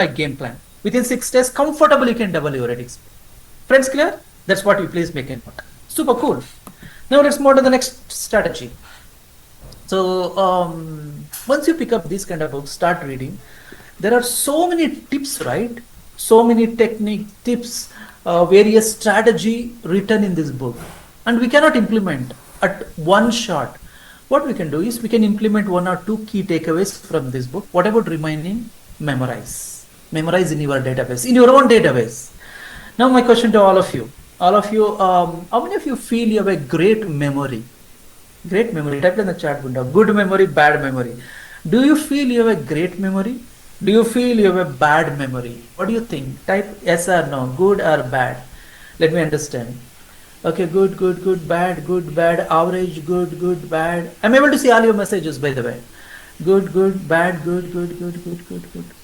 like game plan. Within 6 days, comfortably you can double your reading speed. Friends, clear? That's what you please make a note. Super cool. Now let's move to the next strategy. So once you pick up these kind of books, start reading. There are so many tips, right? So many technique tips, various strategy written in this book, and we cannot implement at one shot. What we can do is we can implement one or two key takeaways from this book. What about remaining? Memorize in your database, in your own database. Now my question to all of you, how many of you feel you have a great memory? Great memory. Type in the chat window. Good memory, bad memory. Do you feel you have a great memory? Do you feel you have a bad memory? What do you think? Type yes or no. Good or bad. Let me understand. Okay, good, bad, average, good, bad. I'm able to see all your messages, by the way. Good, bad, good.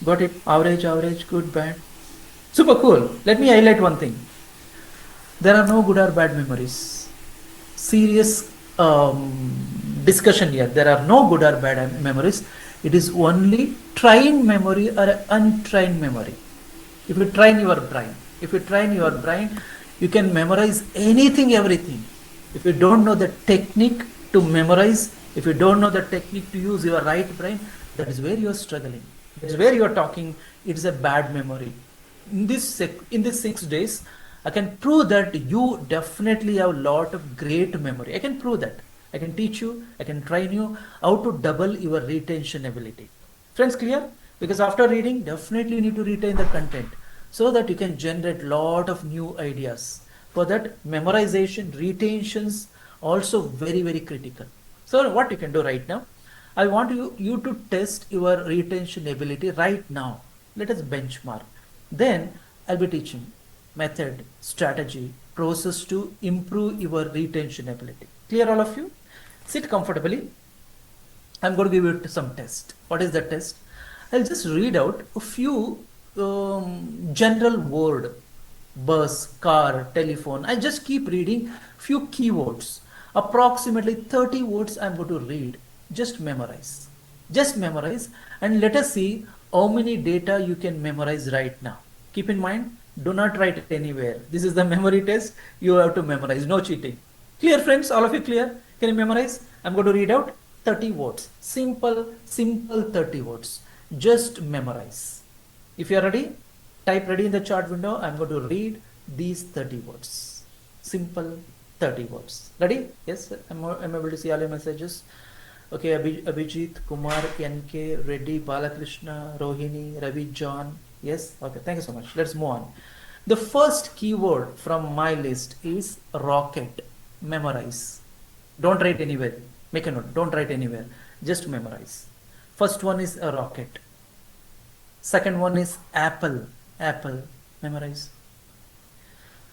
Got it? Average, good, bad. Super cool. Let me highlight one thing. There are no good or bad memories. Serious discussion here. There are no good or bad memories. It is only trained memory or untrained memory. If you train your brain, you can memorize anything, everything. If you don't know the technique to memorize, if you don't know the technique to use your right brain, that is where you are struggling. That is where you are talking. It is a bad memory. In these 6 days, I can prove that you definitely have a lot of great memory. I can prove that. I can teach you, I can train you how to double your retention ability. Friends, clear? Because after reading, definitely you need to retain the content so that you can generate lot of new ideas. For that, memorization, retentions also very, very critical. So what you can do right now, I want you to test your retention ability right now. Let us benchmark. Then I'll be teaching method, strategy, process to improve your retention ability. Clear, all of you? Sit comfortably. I'm going to give you some test. What is the test? I'll just read out a few general word, bus, car, telephone. I just keep reading few keywords. Approximately 30 words I'm going to read. Just memorize. Just memorize, and let us see how many data you can memorize right now. Keep in mind, do not write it anywhere. This is the memory test. You have to memorize. No cheating. Clear, friends? All of you clear? Can you memorize? I'm going to read out 30 words. Simple 30 words. Just memorize. If you are ready, type ready in the chat window. I'm going to read these 30 words. Simple 30 words. Ready? Yes, I'm able to see all your messages. Okay, Abhijit, Kumar, NK, Reddy, Balakrishna, Rohini, Ravi, John. Yes? Okay, thank you so much. Let's move on. The first keyword from my list is rocket. Memorize. Don't write anywhere. Make a note. Don't write anywhere. Just memorize. First one is a rocket. Second one is apple. Apple. Memorize.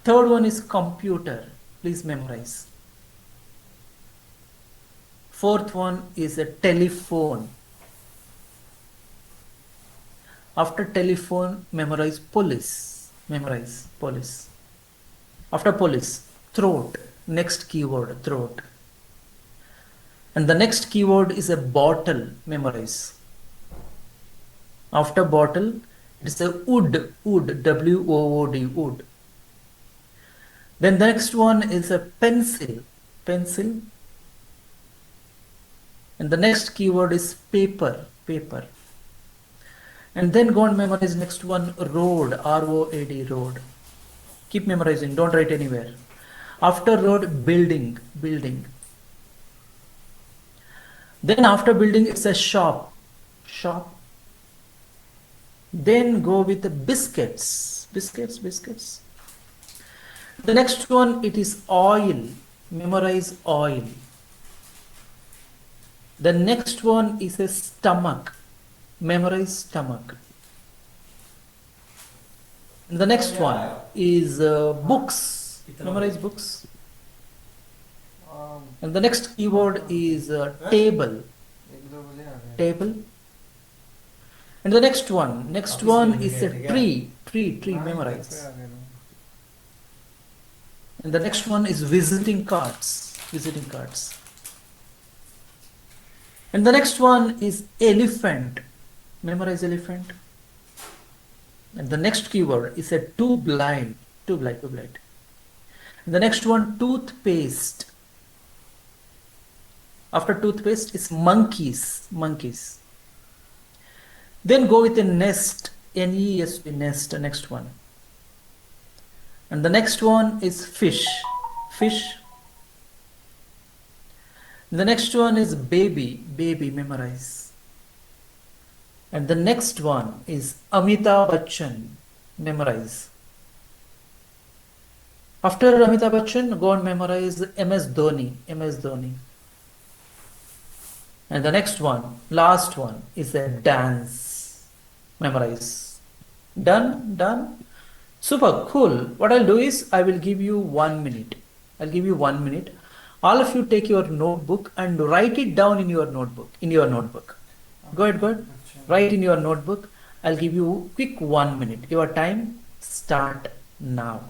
Third one is computer. Please memorize. Fourth one is a telephone. After telephone, memorize police. Memorize police. After police, throat. Next keyword, throat. And the next keyword is a bottle. Memorize. After bottle, it is a wood. Wood. W-O-O-D. Wood. Then the next one is a pencil. Pencil. And the next keyword is paper. Paper. And then go and memorize next one, road. R-O-A-D. Road. Keep memorizing. Don't write anywhere. After road, building. Building. Then after building, it's a shop. Shop. Then go with the biscuits. Biscuits. The next one, it is oil. Memorize oil. The next one is a stomach. Memorize stomach. And the next one is books. Memorize books. And the next keyword is table. Table. And the next one is a tree. Tree. Memorize. And the next one is visiting cards. Visiting cards. And the next one is elephant. Memorize elephant. And the next keyword is a too blind, too blind, too blind. And the next one, toothpaste. After toothpaste is monkeys, monkeys. Then go with a nest, N-E-S-T, nest, next one. And the next one is fish, fish. The next one is baby, baby, memorize. And the next one is Amitabh Bachchan, memorize. After Amitabh Bachchan, go and memorize MS Dhoni, MS Dhoni. And the next one, last one, is a dance, memorize. Done, done. Super, cool. What I'll do is, I will give you 1 minute. I'll give you 1 minute. All of you take your notebook and write it down in your notebook, Go ahead, go ahead. Write in your notebook. I'll give you quick 1 minute. Your time start now.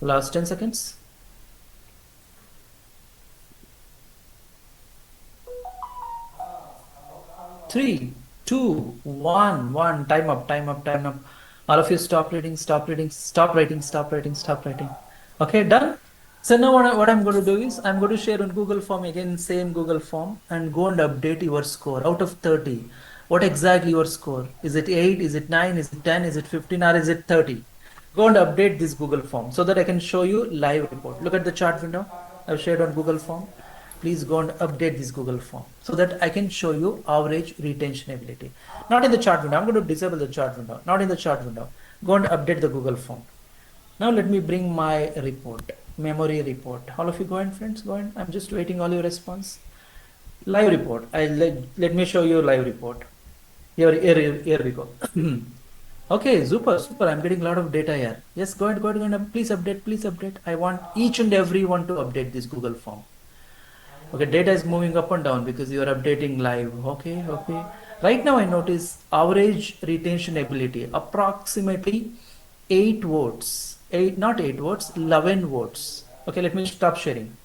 Last 10 seconds. Three, two, one. Time up, time up, time up. All of you stop reading, stop reading, stop writing, stop writing, stop writing. Okay, done? So now what I'm going to do is, I'm going to share on Google Form again, same Google Form, and go and update your score out of 30. What exactly your score? Is it 8? Is it 9? Is it 10? Is it 15? Or is it 30? Go and update this Google Form so that I can show you live report. Look at the chart window I've shared on Google Form. Please go and update this Google Form so that I can show you average retention ability. Not in the chart window. I'm going to disable the chart window. Not in the chart window. Go and update the Google Form. Now let me bring my report, memory report. All of you go ahead, friends, go ahead. I'm just waiting all your response. Live report. Let me show you live report. Here we go. Okay, super. I'm getting a lot of data here. Yes, go ahead. Please update. I want each and everyone to update this Google Form. Okay, data is moving up and down because you are updating live. Okay. Right now I notice average retention ability, approximately 8 votes. 11 votes. Okay, let me stop sharing.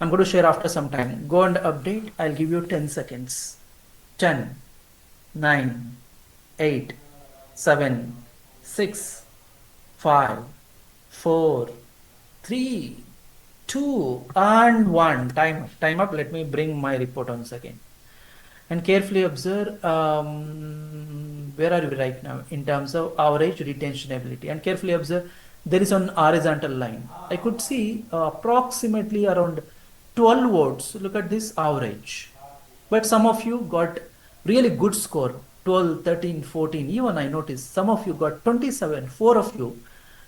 I'm going to share after some time. Go and update. I'll give you 10 seconds. 10, 9, 8, 7, 6, 5, 4, 3, 2, and 1. Time up. Let me bring my report once again. And carefully observe where are we right now in terms of average retention ability. And carefully observe, there is an horizontal line. I could see approximately around 12 votes. Look at this average. But some of you got really good score, 12, 13, 14. Even I noticed some of you got 27. 4 of you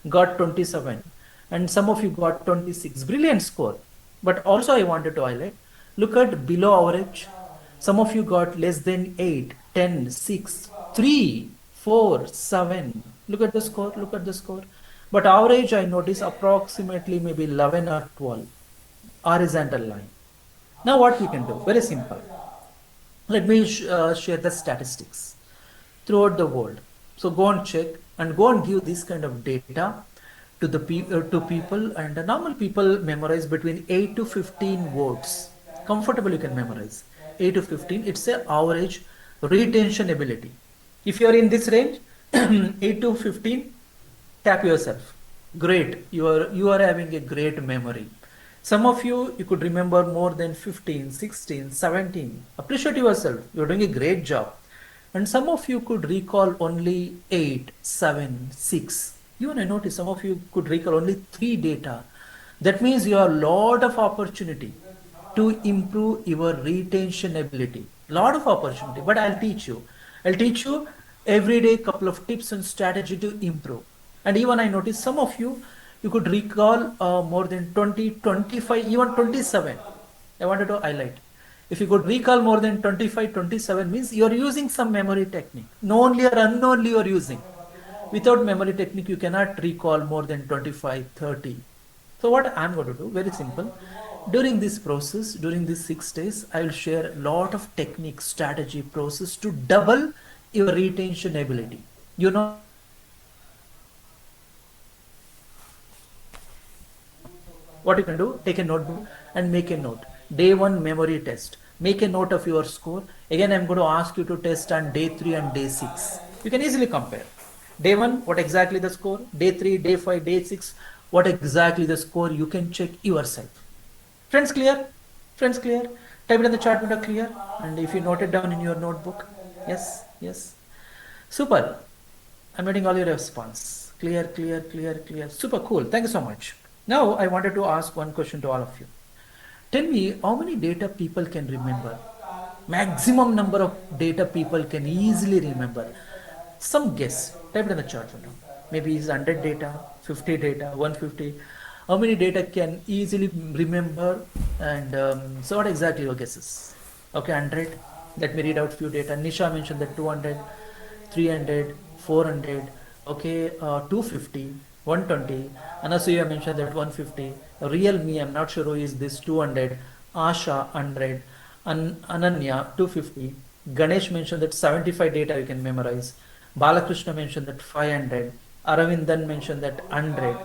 got 27. And some of you got 26. Brilliant score. But also I wanted to highlight, look at below average. Some of you got less than 8, 10, 6, 3, 4, 7. Look at the score. But average I notice approximately maybe 11 or 12. Horizontal line. Now what we can do? Very simple. Let me share the statistics throughout the world. So go and check and go and give this kind of data to the people, and the normal people memorize between 8 to 15 words. Comfortable you can memorize. 8 to 15, it's a average retention ability. If you are in this range, 8 to 15, tap yourself. Great, you are having a great memory. Some of you could remember more than 15, 16, 17. Appreciate yourself, you're doing a great job. And some of you could recall only 8, 7, 6. Even I noticed some of you could recall only 3 data. That means you have a lot of opportunity. to improve your retention ability. Lot of opportunity, but I'll teach you. I'll teach you every day couple of tips and strategy to improve. And even I noticed some of you, you could recall more than 20, 25, even 27. I wanted to highlight. If you could recall more than 25, 27 means you're using some memory technique. Knowingly or unknowingly you're using. Without memory technique, you cannot recall more than 25, 30. So what I'm going to do, very simple. During this process, during these 6 days, I will share a lot of technique, strategy, process to double your retention ability. You know, what you can do, take a notebook and make a note. Day 1 memory test. Make a note of your score. Again, I'm going to ask you to test on day 3 and day 6. You can easily compare. Day 1, what exactly the score? Day 3, day 5, day 6, what exactly the score? You can check yourself. Friends, clear? Friends, clear? Type it in the chat window, clear? And if you note it down in your notebook, yes, yes. Super. I'm getting all your response. Clear, clear, clear, clear. Super cool. Thank you so much. Now, I wanted to ask one question to all of you. Tell me how many data people can remember? Maximum number of data people can easily remember. Some guess. Type it in the chat window. Maybe it's 100 data, 50 data, 150. How many data can easily remember? And so what exactly your guesses? Okay, 100. Let me read out few data. Nisha mentioned that 200, 300, 400. Okay, 250, 120. Anasuya mentioned that 150. Real me, I'm not sure who is this, 200. Asha, 100. Ananya, 250. Ganesh mentioned that 75 data you can memorize. Balakrishna mentioned that 500. Aravindan mentioned that 100.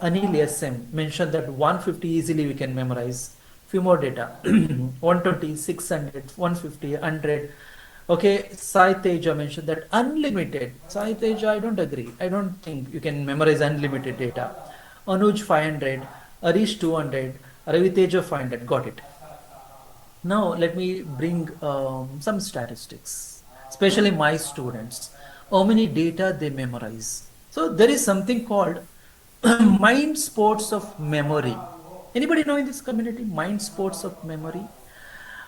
Anil SM mentioned that 150 easily we can memorize. Few more data. 120, 600, 150, 100. Okay, Sai Teja mentioned that unlimited. Sai Teja, I don't agree. I don't think you can memorize unlimited data. Anuj 500, Arish 200, Ravi Teja 500. Got it. Now let me bring some statistics, especially my students. How many data they memorize? So there is something called mind sports of memory. Anybody know in this community mind sports of memory?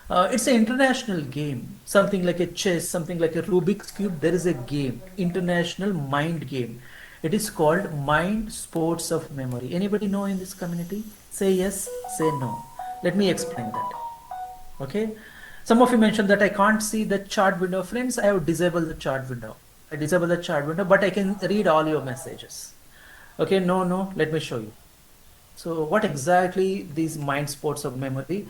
It's an international game, something like a chess, something like a Rubik's cube. There is a game, international mind game. It is called mind sports of memory. Anybody know in this community? Say yes, say no. Let me explain that. Okay, some of you mentioned that I can't see the chat window. Friends, I have disabled the chat window. I disable the chat window, but I can read all your messages. Okay, no, let me show you. So what exactly these mind sports of memory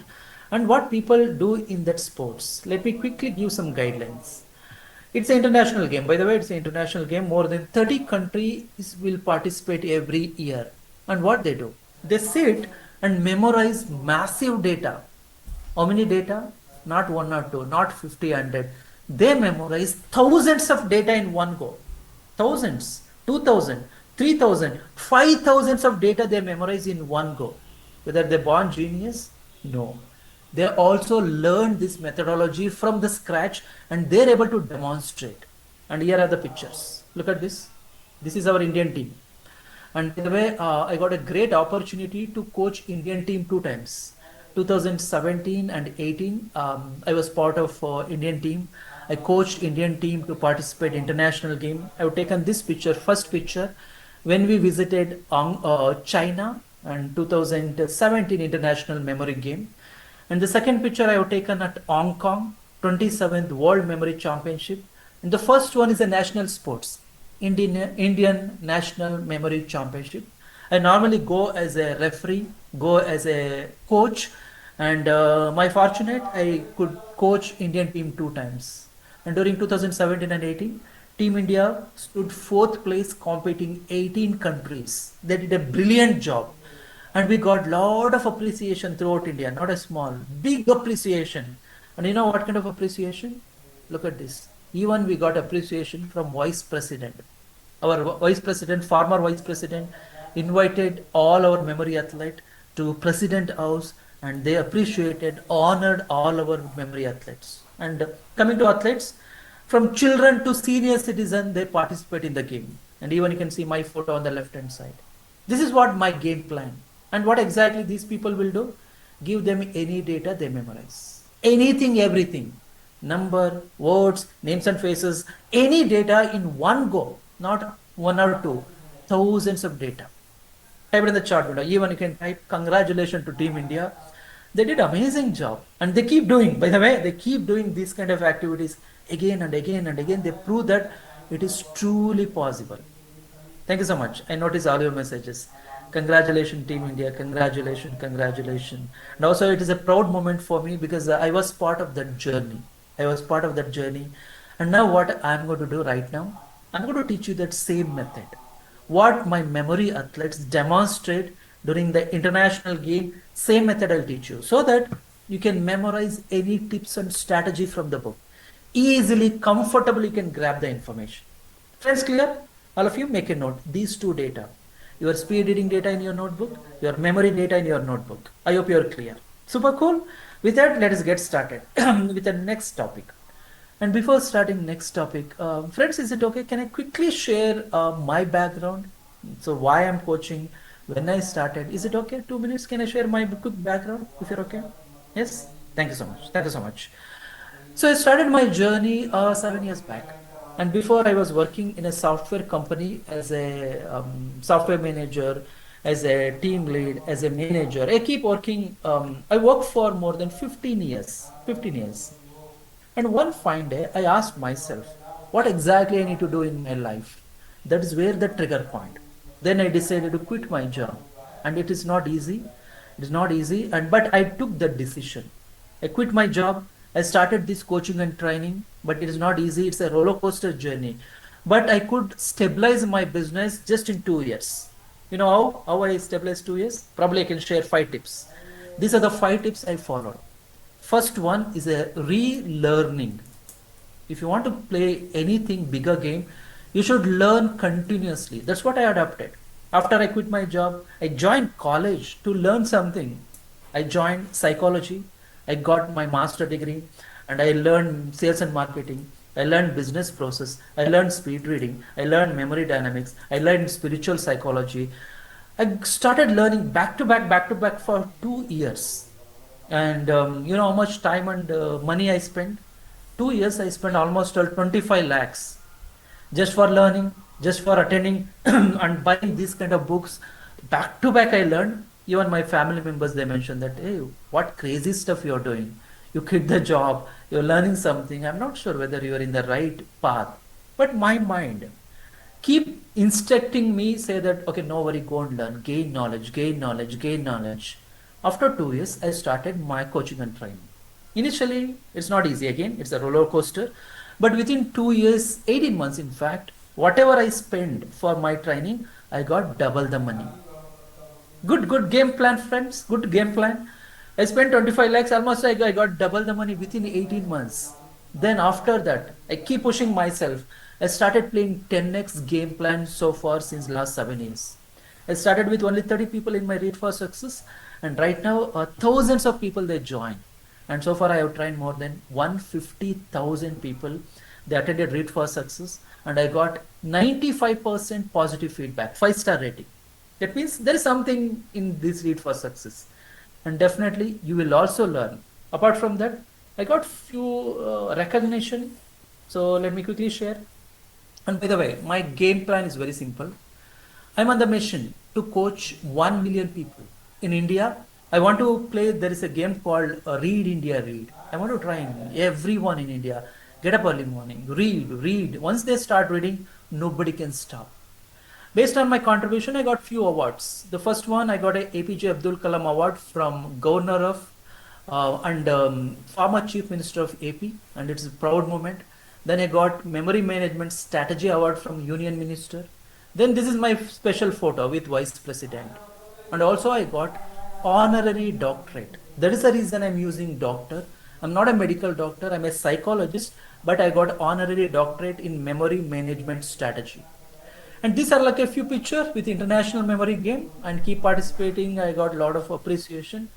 and what people do in that sports? Let me quickly give some guidelines. It's an international game. By the way, it's an international game. More than 30 countries will participate every year. And what they do? They sit and memorize massive data. How many data? Not one or two, not 50, 100. They memorize thousands of data in one go. Thousands, 2000, 3000, 5000 of data they memorize in one go. Whether they're born genius? No. They also learn this methodology from the scratch and they're able to demonstrate. And here are the pictures. Look at this. This is our Indian team. And by the way, I got a great opportunity to coach Indian team 2 times. 2017 and 18, I was part of Indian team. I coached Indian team to participate international game. I have taken this picture, first picture, when we visited China and 2017 international memory game. And the second picture I have taken at Hong Kong, 27th World Memory Championship. And the first one is a national sports, Indian National Memory Championship. I normally go as a referee, go as a coach, and my fortunate, I could coach Indian team 2 times. And during 2017 and 18, Team India stood 4th place competing 18 countries. They did a brilliant job. And we got lot of appreciation throughout India, not a small, big appreciation. And you know what kind of appreciation? Look at this. Even we got appreciation from Vice President. Our Vice President, former Vice President, invited all our memory athlete to President House and they appreciated, honored all our memory athletes. And coming to athletes, from children to senior citizen, they participate in the game. And even you can see my photo on the left hand side. This is what my game plan. And what exactly these people will do? Give them any data, they memorize. Anything, everything. Number, words, names and faces, any data in one go, not one or two, thousands of data. Type it in the chat window. Even you can type congratulations to Team India. They did amazing job, and they keep doing. By the way, they keep doing these kind of activities again and again and again. They prove that it is truly possible. Thank you so much. I notice all your messages. Congratulations, Team India. Congratulations, congratulations. And also, it is a proud moment for me because I was part of that journey. I was part of that journey. And now, what I'm going to do right now, I'm going to teach you that same method. What my memory athletes demonstrate during the international game, same method I'll teach you so that you can memorize any tips and strategy from the book. Easily, comfortably, you can grab the information. Friends, clear? All of you make a note. These two data, your speed reading data in your notebook, your memory data in your notebook. I hope you're clear. Super cool. With that, let us get started with the next topic. And before starting next topic, friends, is it okay? Can I quickly share my background? So why I'm coaching, when I started, is it okay? 2 minutes, can I share my quick background if you're okay? Yes? Thank you so much. Thank you so much. So I started my journey 7 years back. And before I was working in a software company as a software manager, as a team lead, as a manager. I keep working. I worked for more than 15 years. 15 years. And one fine day, I asked myself, what exactly I need to do in my life? That is where the trigger point. Then I decided to quit my job. And it is not easy. It is not easy. But I took that decision. I quit my job. I started this coaching and training, but it is not easy. It's a roller coaster journey. But I could stabilize my business just in 2 years. You know how I stabilized 2 years? Probably I can share 5 tips. These are the 5 tips I followed. First one is a relearning. If you want to play anything bigger game, you should learn continuously. That's what I adopted. After I quit my job, I joined college to learn something. I joined psychology. I got my master degree and I learned sales and marketing. I learned business process. I learned speed reading. I learned memory dynamics. I learned spiritual psychology. I started learning back to back for 2 years. And you know how much time and money I spent? 2 years I spent almost 25 lakhs just for learning, just for attending and buying these kind of books. Back to back I learned. Even my family members, they mentioned that, hey, what crazy stuff you're doing. You quit the job, you're learning something. I'm not sure whether you're in the right path. But my mind keep instructing me, say that, okay, no worry, go and learn, gain knowledge, gain knowledge, gain knowledge. After 2 years, I started my coaching and training. Initially, it's not easy again, it's a roller coaster. But within 2 years, 18 months, in fact, whatever I spend for my training, I got double the money. Good game plan, friends. Good game plan. I spent 25 lakhs, almost I got double the money within 18 months. Then after that, I keep pushing myself. I started playing 10x game plan so far since last 7 years. I started with only 30 people in my Read for Success, and right now thousands of people they join. And so far I have trained more than 150,000 people. They attended Read for Success, and I got 95% positive feedback, 5-star rating. That means there is something in this Read for Success. And definitely you will also learn. Apart from that, I got few recognition. So let me quickly share. And by the way, my game plan is very simple. I'm on the mission to coach 1 million people. In India, I want to play, there is a game called Read India Read. I want to train everyone in India. Get up early morning, read. Once they start reading, nobody can stop. Based on my contribution, I got few awards. The first one, I got a APJ Abdul Kalam Award from Governor of and former Chief Minister of AP, and it's a proud moment. Then I got Memory Management Strategy Award from Union Minister. Then this is my special photo with Vice President. And also I got honorary doctorate. That is the reason I'm using doctor. I'm not a medical doctor, I'm a psychologist, but I got honorary doctorate in Memory Management Strategy. And these are like a few pictures with international memory game, and keep participating. I got a lot of appreciation.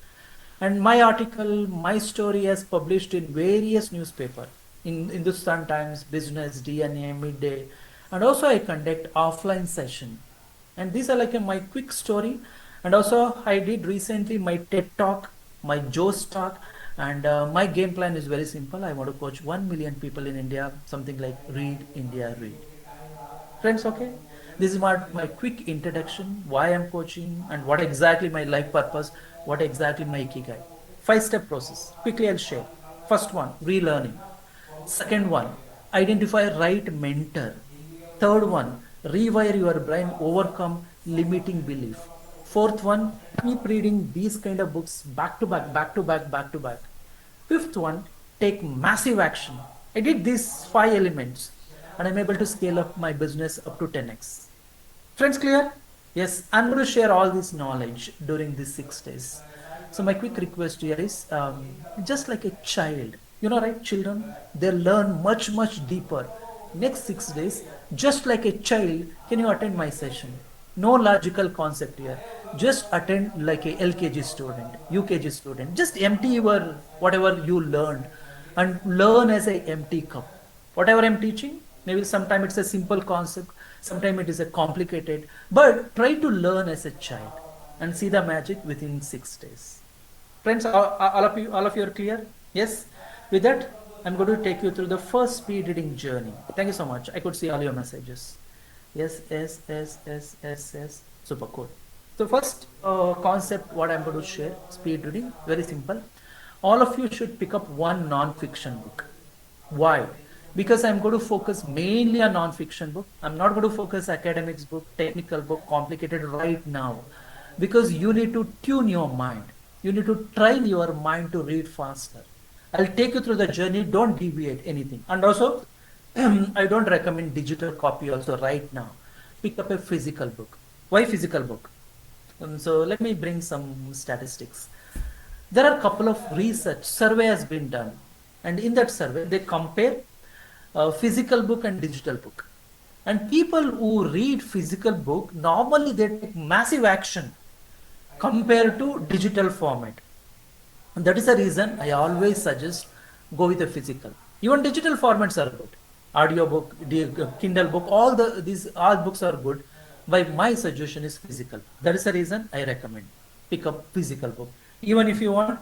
And my article, my story has published in various newspapers, in Hindustan Times, Business, DNA, Midday. And also I conduct offline session. And these are like my quick story. And also I did recently my TED talk my Joe's talk, and my game plan is very simple. I want to coach 1 million people in India, something like Read India Read. Friends, okay? This is my quick introduction, why I'm coaching, and what exactly my life purpose, what exactly my ikigai. 5-step process. Quickly I'll share. First one, relearning. Second one, identify right mentor. Third one, rewire your brain, overcome limiting belief. Fourth one, keep reading these kind of books back to back, back to back, back to back. Fifth one, take massive action. I did these 5 elements and I'm able to scale up my business up to 10x. Friends, clear? Yes, I'm going to share all this knowledge during these 6 days. So my quick request here is just like a child, you know, right? Children, they learn much, much deeper. Next 6 days, just like a child, can you attend my session? No logical concept here. Just attend like a LKG student, UKG student. Just empty your whatever you learned and learn as a empty cup. Whatever I'm teaching, maybe sometimes it's a simple concept, sometimes it is a complicated, but try to learn as a child and see the magic within 6 days. Friends, all of you are clear? Yes? With that, I'm going to take you through the first speed reading journey. Thank you so much. I could see all your messages. Yes, yes, yes, yes, yes, yes. Super cool. So first concept, what I'm going to share, speed reading, very simple. All of you should pick up one non-fiction book. Why? Because I'm going to focus mainly on non-fiction book. I'm not going to focus academics book, technical book, complicated right now. Because you need to tune your mind. You need to train your mind to read faster. I'll take you through the journey. Don't deviate anything. And also, I don't recommend digital copy also right now. Pick up a physical book. Why physical book? So let me bring some statistics. There are a couple of research survey has been done, and in that survey they compare physical book and digital book. And people who read physical book normally they take massive action compared to digital format. And that is the reason I always suggest go with a physical. Even digital formats are good. Audio book, Kindle book, these all books are good. But my suggestion is physical. That is the reason I recommend pick up physical book. Even if you want,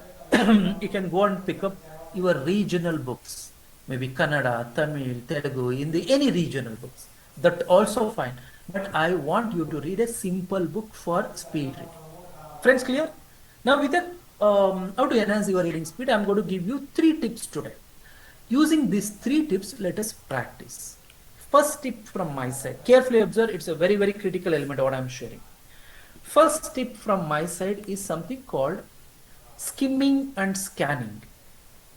you can go and pick up your regional books, maybe Kannada, Tamil, Telugu, Hindi, any regional books. That also fine. But I want you to read a simple book for speed reading. Friends, clear? Now with that, how to enhance your reading speed, I'm going to give you 3 tips today. Using these 3 tips, let us practice. First tip from my side, carefully observe, it's a very, very critical element of what I'm sharing. First tip from my side is something called skimming and scanning.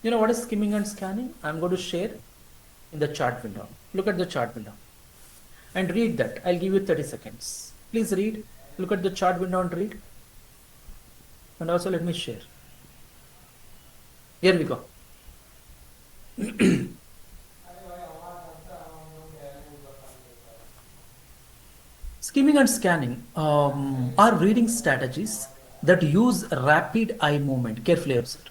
You know what is skimming and scanning? I'm going to share in the chart window. Look at the chart window and read that. I'll give you 30 seconds. Please read. Look at the chart window and read. And also let me share. Here we go. Skimming and scanning are reading strategies that use rapid eye movement. Carefully observe.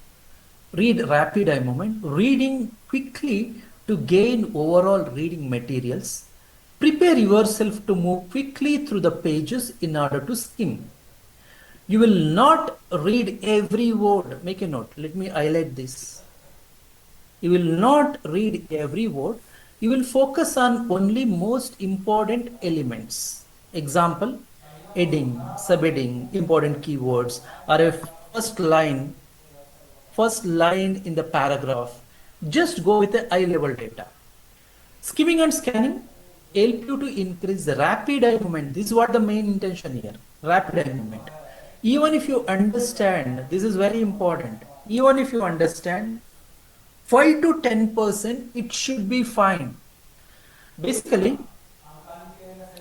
Read rapid eye movement, reading quickly to gain overall reading materials. Prepare yourself to move quickly through the pages in order to skim. You will not read every word. Make a note. Let me highlight this. You will not read every word. You will focus on only most important elements. Example, heading, subheading, important keywords, or a first line in the paragraph. Just go with the high level data. Skimming and scanning help you to increase the rapid eye movement. This is what the main intention here. Rapid eye movement. Even if you understand, this is very important. Even if you understand 5 to 10%, it should be fine. Basically,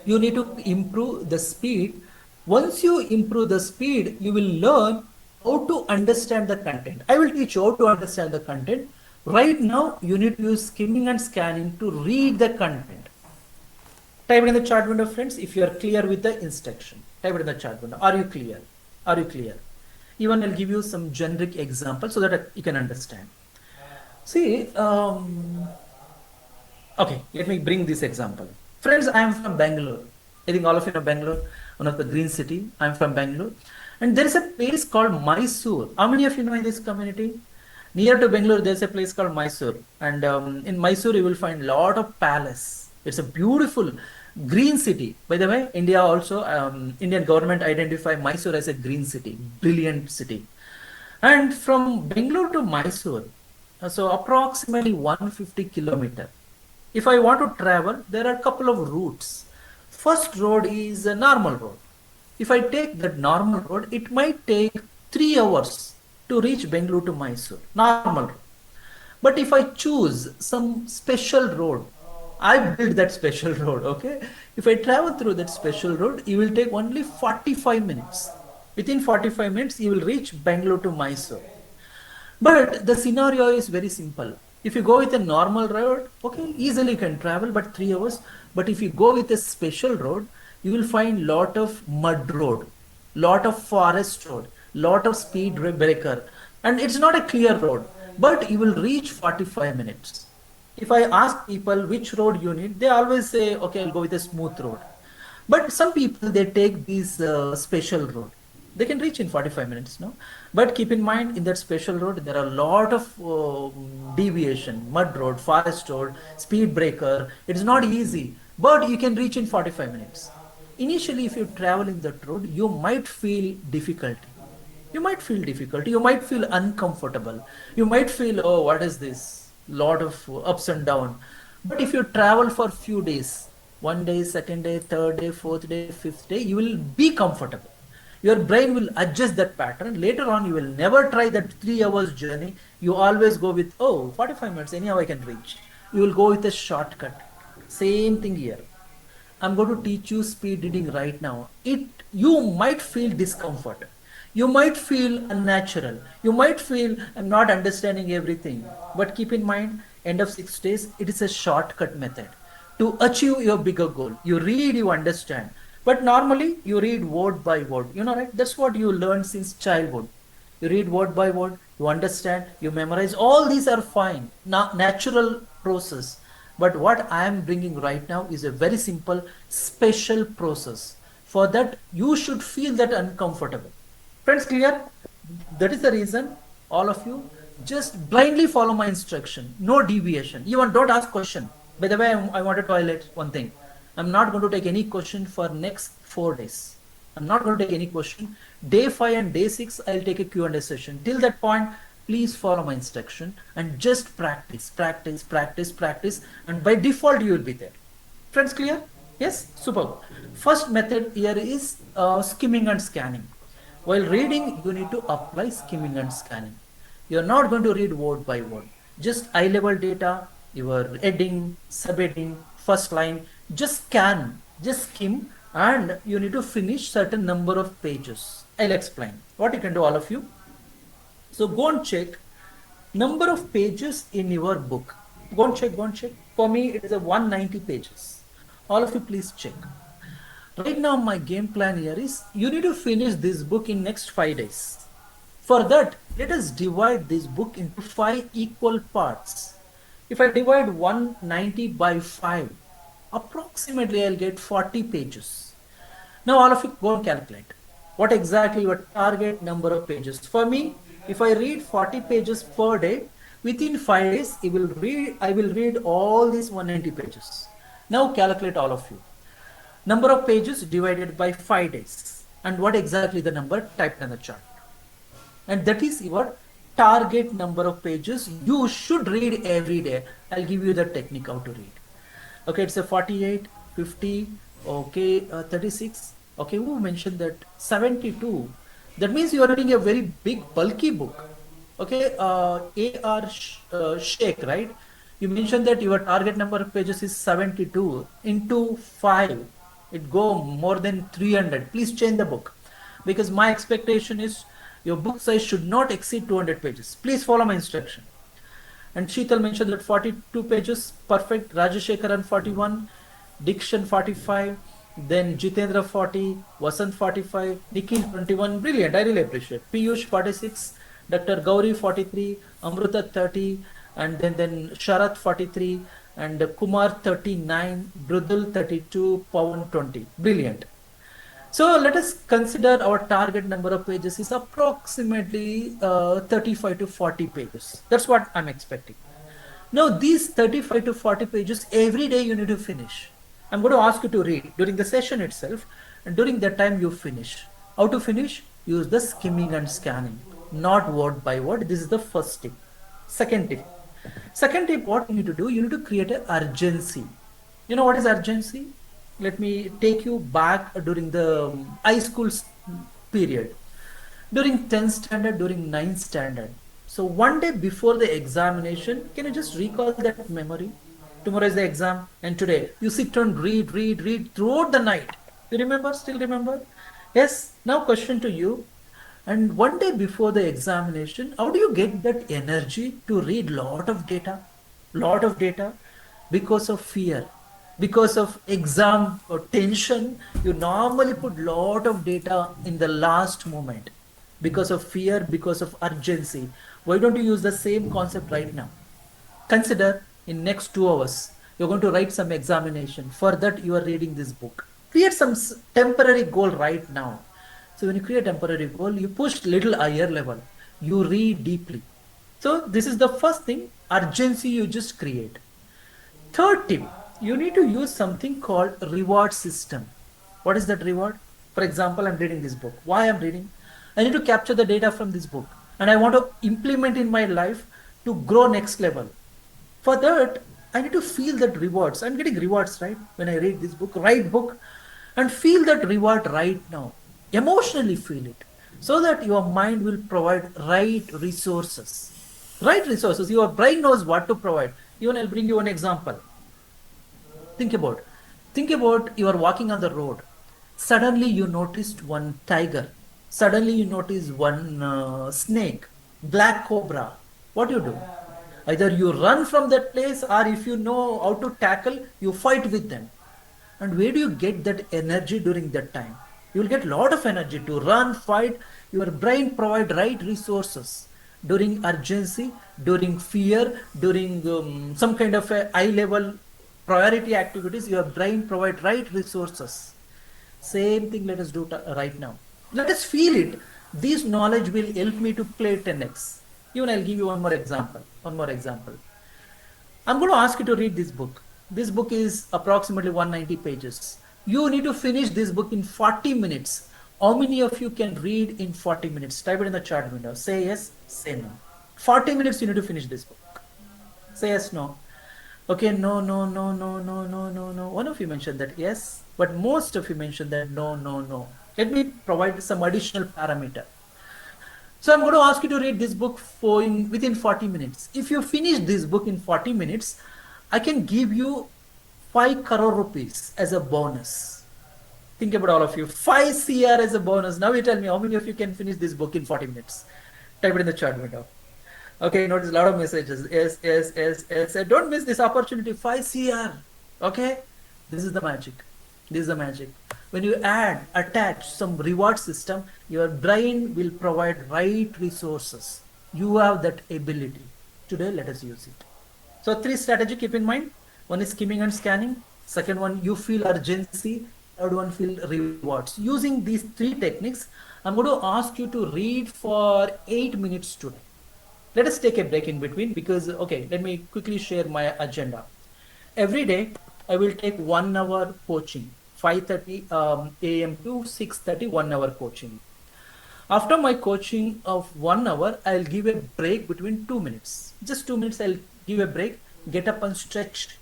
you need to improve the speed. Once you improve the speed, you will learn how to understand the content. I will teach you how to understand the content. Right now, you need to use skimming and scanning to read the content. Type it in the chart window, friends, if you are clear with the instruction. Type it in the chart window. Are you clear? Are you clear? Even I'll give you some generic examples so that you can understand. See, okay, let me bring this example. Friends, I am from Bangalore. I think all of you know Bangalore, one of the green city. I'm from Bangalore. And there is a place called Mysore. How many of you know in this community? Near to Bangalore, there's a place called Mysore. And in Mysore, you will find lot of palace. It's a beautiful green city. By the way, India also, Indian government identify Mysore as a green city, brilliant city. And from Bangalore to Mysore, so approximately 150 kilometer. If I want to travel, there are a couple of routes. First road is a normal road. If I take that normal road, it might take 3 hours to reach Bangalore to Mysore. Normal road. But if I choose some special road, I build that special road, okay? If I travel through that special road, you will take only 45 minutes. Within 45 minutes, you will reach Bangalore to Mysore. But the scenario is very simple. If you go with a normal road, okay, easily you can travel, but 3 hours. But if you go with a special road, you will find lot of mud road, lot of forest road, lot of speed breaker, and it's not a clear road, but you will reach 45 minutes. If I ask people which road you need, they always say, okay, I'll go with a smooth road. But some people, they take these special road. They can reach in 45 minutes, no? But keep in mind, in that special road, there are a lot of deviation, mud road, forest road, speed breaker. It's not easy, but you can reach in 45 minutes. Initially, if you travel in that road, you might feel difficulty. You might feel difficulty. You might feel uncomfortable. You might feel, oh, what is this? Lot of ups and down. But if you travel for few days, one day, second day, third day, fourth day, fifth day, you will be comfortable. Your brain will adjust that pattern. Later on, you will never try that 3 hours journey. You always go with, oh, 45 minutes, anyhow I can reach. You will go with a shortcut. Same thing here. I'm going to teach you speed reading right now. You might feel discomfort. You might feel unnatural. You might feel I'm not understanding everything. But keep in mind, end of 6 days, it is a shortcut method to achieve your bigger goal. You read, you understand. But normally you read word by word. You know, right? That's what you learn since childhood. You read word by word, you understand, you memorize. All these are fine, natural process. But what I am bringing right now is a very simple, special process. For that, you should feel that uncomfortable. Friends, clear? That is the reason, all of you, just blindly follow my instruction. No deviation. Even don't ask question. By the way, I wanted to highlight one thing. I'm not going to take any question for next 4 days. I'm not going to take any question. Day 5 and day 6, I'll take a Q&A session. Till that point, please follow my instruction and just practice, practice, practice, practice. And by default, you will be there. Friends, clear? Yes? Super. First method here is skimming and scanning. While reading, you need to apply skimming and scanning. You're not going to read word by word. Just eye-level data, your heading, subheading, first line, just scan, just skim, and you need to finish certain number of pages. I'll explain what you can do, all of you. So go and check number of pages in your book. Go and check, go and check. For me, it is a 190 pages. All of you, please check. Right now, my game plan here is you need to finish this book in next 5 days. For that, let us divide this book into 5 equal parts. If I divide 190 by 5, approximately I'll get 40 pages. Now all of you go and calculate what exactly your target number of pages. For me, if I read 40 pages per day, within 5 days, I will read all these 190 pages. Now calculate, all of you. Number of pages divided by 5 days. And what exactly the number typed in the chart. And that is your target number of pages you should read every day. I'll give you the technique how to read. Okay, it's a 48, 50, okay, 36. Okay, who mentioned that? 72. That means you are reading a very big, bulky book. Okay, A.R. Sheikh, right? You mentioned that your target number of pages is 72 into 5. It go more than 300. Please change the book. Because my expectation is your book size should not exceed 200 pages. Please follow my instruction. And Sheetal mentioned that 42 pages, perfect. Rajashekaran 41, Dikshan 45, then Jitendra 40, Vasant 45, Nikhil 21, brilliant, I really appreciate. Piyush 46, Dr. Gauri 43, Amruta 30, and then Sharat 43, and Kumar 39, Brudul 32, Pawan 20, brilliant. So let us consider our target number of pages is approximately 35 to 40 pages. That's what I'm expecting. Now, these 35 to 40 pages every day you need to finish. I'm going to ask you to read during the session itself, and during that time you finish. How to finish? Use the skimming and scanning, not word by word. This is the first tip. Second tip. Second tip, what you need to do, you need to create an urgency. You know what is urgency? Let me take you back during the high school period. During 10th standard, during 9th standard. So one day before the examination, can you just recall that memory? Tomorrow is the exam, and today you sit and read throughout the night. You remember? Still remember? Yes. Now question to you. And one day before the examination, how do you get that energy to read lot of data? Lot of data because of fear, because of exam or tension. You normally put lot of data in the last moment because of fear, because of urgency. Why don't you use the same concept right now? Consider in next 2 hours, you're going to write some examination. For that, you are reading this book. Create some temporary goal right now. So when you create a temporary goal, you push little higher level. You read deeply. So this is the first thing, urgency you just create. Third tip, you need to use something called reward system. What is that reward? For example, I'm reading this book. Why I'm reading? I need to capture the data from this book and I want to implement in my life to grow next level. For that, I need to feel that rewards. I'm getting rewards, right? When I read this book, write book and feel that reward right now. Emotionally feel it so that your mind will provide right resources. Right resources. Your brain knows what to provide. Even I'll bring you an example. Think about. Think about you are walking on the road. Suddenly you noticed one tiger. Suddenly you notice one snake, black cobra. What do you do? Either you run from that place, or if you know how to tackle, you fight with them. And where do you get that energy during that time? You will get a lot of energy to run, fight. Your brain provide right resources during urgency, during fear, during some kind of a high level priority activities. Your brain provide right resources. Same thing let us do right now. Let us feel it. This knowledge will help me to play 10x. Even I'll give you one more example. One more example. I'm going to ask you to read this book. This book is approximately 190 pages. You need to finish this book in 40 minutes. How many of you can read in 40 minutes? Type it in the chat window. Say yes, say no. 40 minutes you need to finish this book. Say yes, no. Okay, no, no, no, no, no, no, no, no. One of you mentioned that yes, but most of you mentioned that no, no, no. Let me provide some additional parameter. So I'm going to ask you to read this book within 40 minutes. If you finish this book in 40 minutes, I can give you 5 crore rupees as a bonus. Think about all of you. 5 CR as a bonus. Now you tell me how many of you can finish this book in 40 minutes. Type it in the chat window. Okay, notice a lot of messages. Yes, yes, yes, yes. Don't miss this opportunity. 5 CR. Okay? This is the magic. This is the magic. When you attach some reward system, your brain will provide right resources. You have that ability. Today, let us use it. So 3 strategy, keep in mind. One is skimming and scanning. Second one, you feel urgency. Third one, feel rewards. Using these 3 techniques, I'm going to ask you to read for 8 minutes today. Let us take a break in between because, okay, let me quickly share my agenda. Every day, I will take 1 hour coaching, 5:30 a.m. to 6:30, 1 hour coaching. After my coaching of 1 hour, I'll give a break between 2 minutes. Just 2 minutes, I'll give a break, get up and stretch,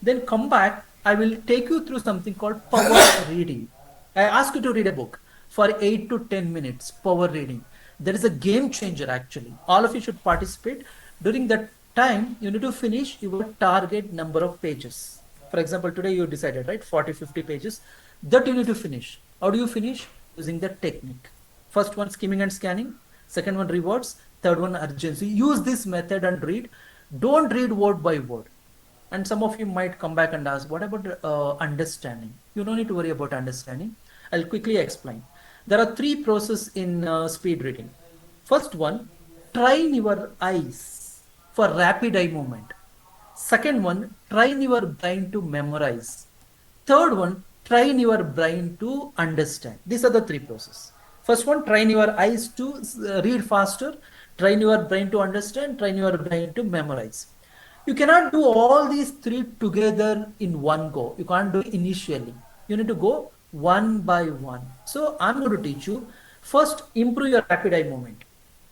Then come back, I will take you through something called power reading. I ask you to read a book for 8 to 10 minutes, power reading. There is a game changer actually. All of you should participate. During that time, you need to finish your target number of pages. For example, today you decided, right? 40, 50 pages. That you need to finish. How do you finish? Using the technique. First one, skimming and scanning. Second one, rewards. Third one, urgency. Use this method and read. Don't read word by word. And some of you might come back and ask, what about understanding? You don't need to worry about understanding. I'll quickly explain. There are 3 processes in speed reading. First one, train your eyes for rapid eye movement. Second one, train your brain to memorize. Third one, train your brain to understand. These are the three processes. First one, train your eyes to read faster, train your brain to understand, train your brain to memorize. You cannot do all these three together in one go. You can't do it initially. You need to go one by one. So I'm going to teach you. First, improve your rapid eye movement.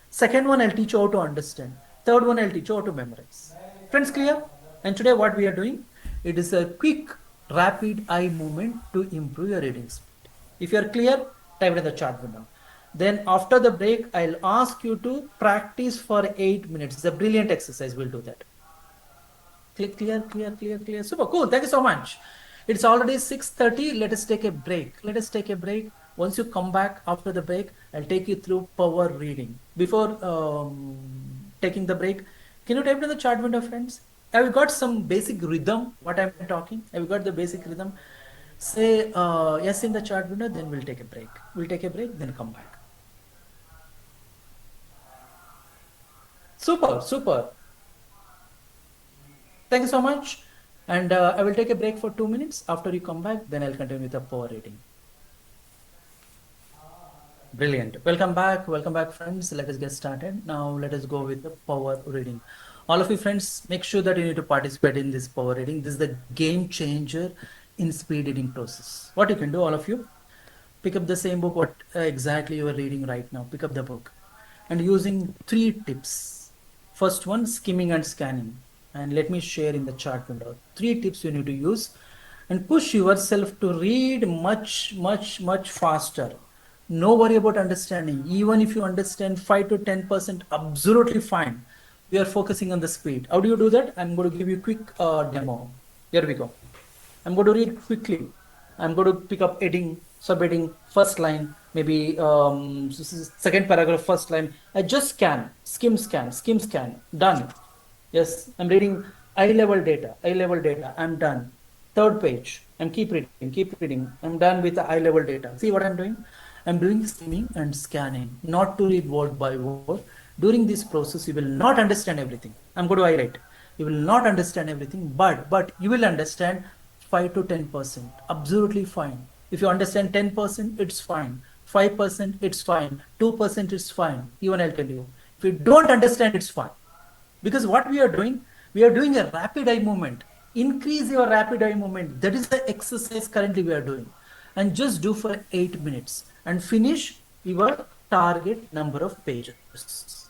Second one, I'll teach you how to understand. Third one, I'll teach you how to memorize. Friends, clear? And today what we are doing, it is a quick, rapid eye movement to improve your reading speed. If you are clear, type it in the chat window. Then after the break, I'll ask you to practice for 8 minutes. It's a brilliant exercise. We'll do that. Clear, clear, clear, clear. Super cool. Thank you so much. It's already 6:30. Let us take a break. Let us take a break. Once you come back after the break, I'll take you through power reading. Before taking the break, can you type in the chat window, friends? Have you got some basic rhythm? What I'm talking? Have you got the basic rhythm? Say yes in the chat window. Then we'll take a break. We'll take a break. Then come back. Super, super. Thank you so much. And I will take a break for 2 minutes. After you come back, then I'll continue with the power reading. Brilliant. Welcome back, friends. Let us get started. Now, let us go with the power reading. All of you friends, make sure that you need to participate in this power reading. This is the game changer in speed reading process. What you can do, all of you, pick up the same book, what exactly you are reading right now. Pick up the book and using three tips. First one, skimming and scanning. And let me share in the chart window. Three tips you need to use and push yourself to read much, much, much faster. No worry about understanding. Even if you understand 5 to 10%, absolutely fine. We are focusing on the speed. How do you do that? I'm going to give you a quick demo. Here we go. I'm going to read quickly. I'm going to pick up heading, subheading, first line, maybe second paragraph, first line. I just skim scan, done. Yes, I'm reading eye level data, I'm done. Third page, I'm keep reading. I'm done with the eye level data. See what I'm doing? I'm doing skimming and scanning, not to read word by word. During this process, you will not understand everything. I'm going to highlight. You will not understand everything, but you will understand 5 to 10%. Absolutely fine. If you understand 10%, it's fine. 5%, it's fine. 2%, it's fine. Even I'll tell you. If you don't understand, it's fine. Because what we are doing a rapid eye movement. Increase your rapid eye movement. That is the exercise currently we are doing. And just do for 8 minutes and finish your target number of pages.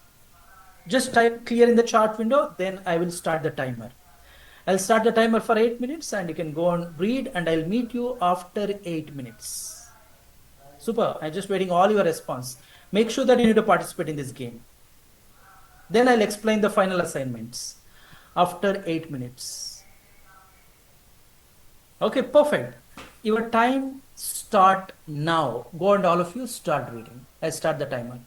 Just type clear in the chart window, then I will start the timer. I'll start the timer for 8 minutes and you can go and read and I'll meet you after 8 minutes. Super. I'm just waiting all your response. Make sure that you need to participate in this game. Then I'll explain the final assignments after 8 minutes. Okay, perfect. Your time start now. Go and all of you start reading. I start the timer.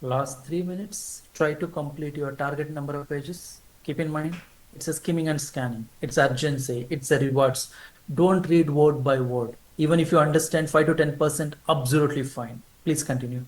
Last 3 minutes, try to complete your target number of pages. Keep in mind, it's a skimming and scanning. It's urgency. It's a rewards. Don't read word by word. Even if you understand 5 to 10%, absolutely fine. Please continue.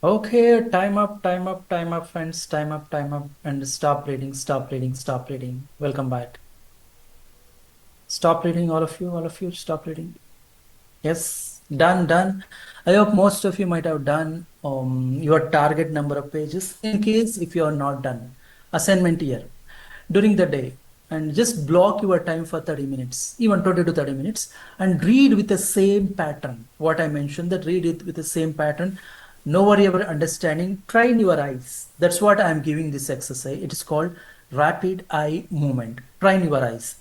Okay, time up, friends. Time up, and stop reading, stop reading, stop reading. Welcome back. Stop reading, all of you, stop reading. Yes, done, done. I hope most of you might have done your target number of pages. In case if you are not done, assignment here during the day, and just block your time for 30 minutes, even 20 to 30 minutes, and read with the same pattern. What I mentioned, that read it with the same pattern. No worry about understanding. Train your eyes. That's what I'm giving this exercise. It is called rapid eye movement. Train your eyes.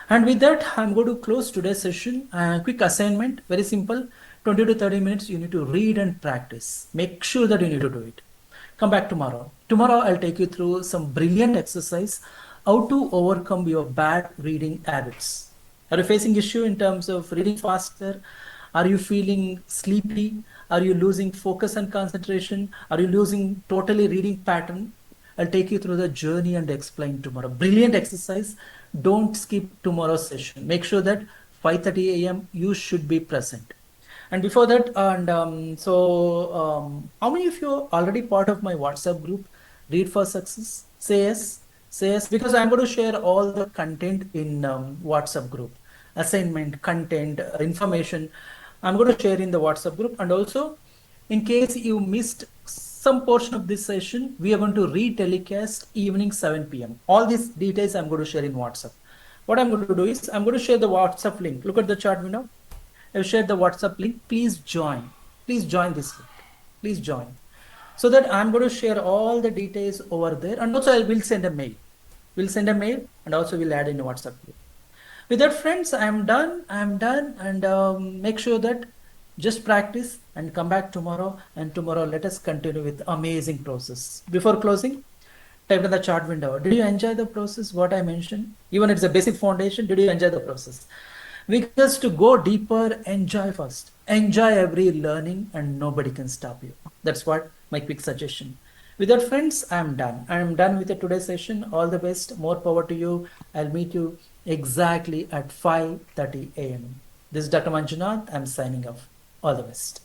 And with that, I'm going to close today's session. Quick assignment, very simple. 20 to 30 minutes, you need to read and practice. Make sure that you need to do it. Come back tomorrow. Tomorrow, I'll take you through some brilliant exercise, how to overcome your bad reading habits. Are you facing issue in terms of reading faster? Are you feeling sleepy? Are you losing focus and concentration? Are you losing totally reading pattern? I'll take you through the journey and explain tomorrow. Brilliant exercise. Don't skip tomorrow's session. Make sure that 5:30 a.m. you should be present. And before that, and how many of you are already part of my WhatsApp group, Read for Success? Say yes. Say yes, because I'm going to share all the content in WhatsApp group, assignment, content, information. I'm going to share in the WhatsApp group, and also, in case you missed some portion of this session, we are going to re-telecast evening 7 p.m. All these details I'm going to share in WhatsApp. What I'm going to do is I'm going to share the WhatsApp link. Look at the chart window. I've shared the WhatsApp link. Please join. Please join this link. Please join. So that I'm going to share all the details over there. And also I will send a mail. We'll send a mail and also we'll add in a WhatsApp group. With that, friends, I'm done. I'm done. And make sure that just practice and come back tomorrow. And tomorrow, let us continue with amazing process. Before closing, typed in the chat window. Did you enjoy the process? What I mentioned, even it's a basic foundation. Did you enjoy the process? Because to go deeper, enjoy first. Enjoy every learning, and nobody can stop you. That's what my quick suggestion. With that, friends, I'm done. I'm done with the today's session. All the best. More power to you. I'll meet you exactly at 5:30 a.m. This is Dr. Manjunath. I'm signing off. All the best.